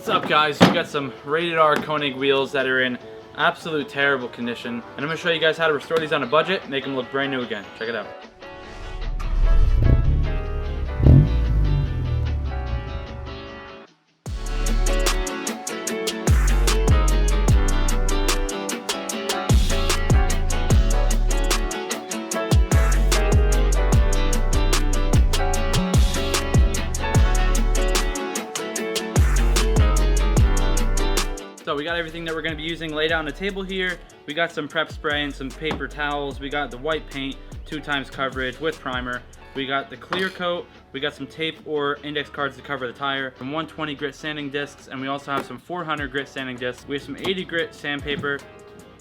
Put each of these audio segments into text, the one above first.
What's up, guys? We got some rated R Koenig wheels that are in absolute terrible condition, and I'm going to show you guys how to restore these on a budget, make them look brand new again. Check it out. So we got everything that we're going to be using laid out on the table here. We got some prep spray and some paper towels. We got the white paint, 2x coverage with primer. We got the clear coat. We got some tape or index cards to cover the tire. Some 120 grit sanding discs, and we also have some 400 grit sanding discs. We have some 80 grit sandpaper,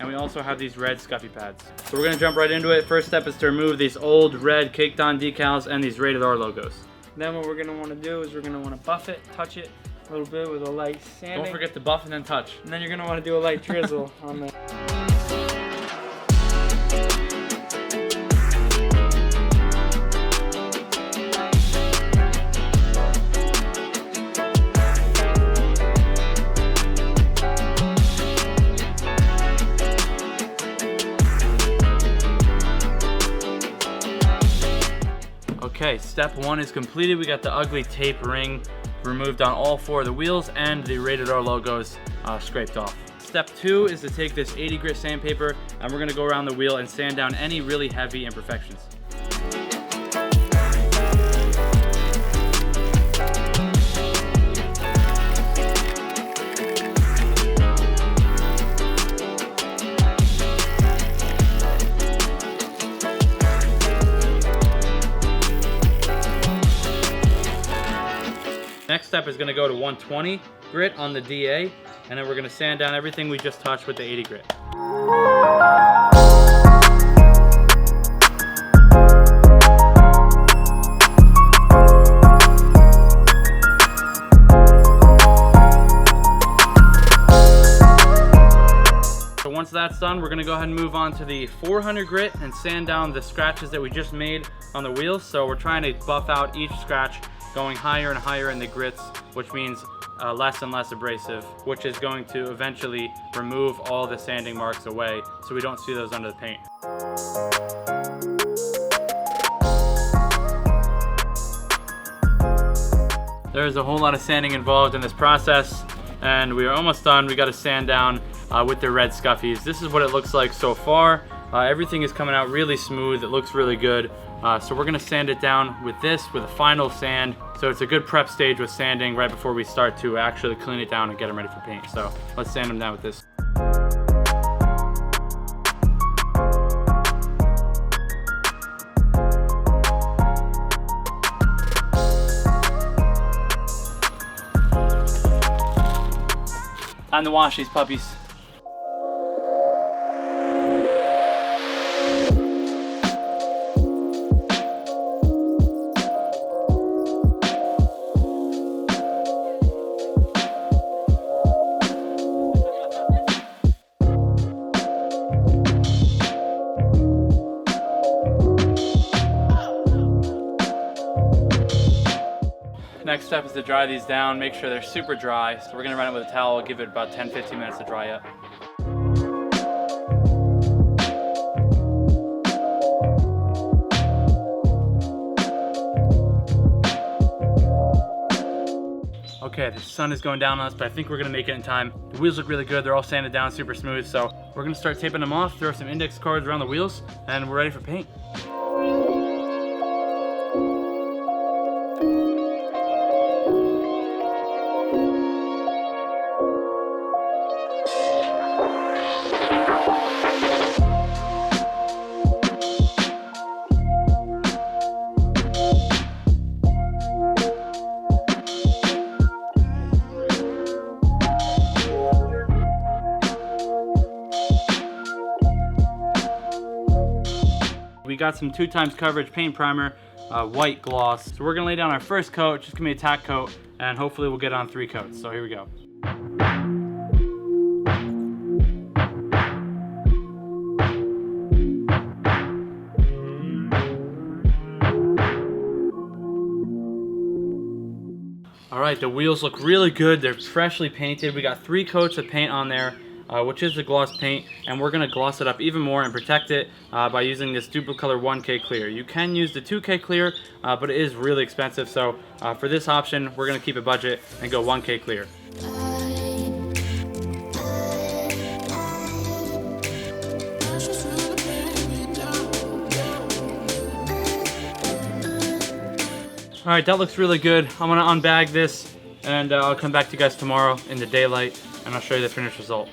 and we also have these red scuffy pads. So we're going to jump right into it. First step is to remove these old red caked on decals and these rated R logos. Then what we're going to want to do is we're going to want to buff it, touch it a little bit with a light sanding. Don't forget to buff and then touch. And then you're going to want to do a light drizzle on the... Okay, step one is completed. We got the ugly tape ring removed on all 4 of the wheels and the rated R logos scraped off. Step 2 is to take this 80 grit sandpaper and we're going to go around the wheel and sand down any really heavy imperfections. Next step is going to go to 120 grit on the DA, and then we're going to sand down everything we just touched with the 80 grit. So once that's done, we're going to go ahead and move on to the 400 grit and sand down the scratches that we just made on the wheels. So we're trying to buff out each scratch, going higher and higher in the grits, which means less and less abrasive, which is going to eventually remove all the sanding marks away so we don't see those under the paint. There's a whole lot of sanding involved in this process, and we are almost done. We got to sand down with the red scuffies. This is what it looks like so far. Everything is coming out really smooth. It looks really good. So we're gonna sand it down with this, with a final sand. So it's a good prep stage with sanding right before we start to actually clean it down and get them ready for paint. So let's sand them down with this. Time to wash these puppies. Next step is to dry these down, make sure they're super dry. So we're gonna run it with a towel, give it about 10-15 minutes to dry up. Okay, the sun is going down on us, but I think we're gonna make it in time. The wheels look really good, they're all sanded down, super smooth, so we're gonna start taping them off, throw some index cards around the wheels, and we're ready for paint. We got some 2x coverage paint primer, white gloss. So we're gonna lay down our first coat, just gonna be a tack coat, and hopefully we'll get on 3 coats. So here we go. right, the wheels look really good. They're freshly painted. We got 3 coats of paint on there, which is the gloss paint, and we're gonna gloss it up even more and protect it by using this Duplicolor 1K clear. You can use the 2K clear, but it is really expensive. So for this option, we're gonna keep a budget and go 1K clear. All right, that looks really good. I'm gonna unbag this, and I'll come back to you guys tomorrow in the daylight, and I'll show you the finished result.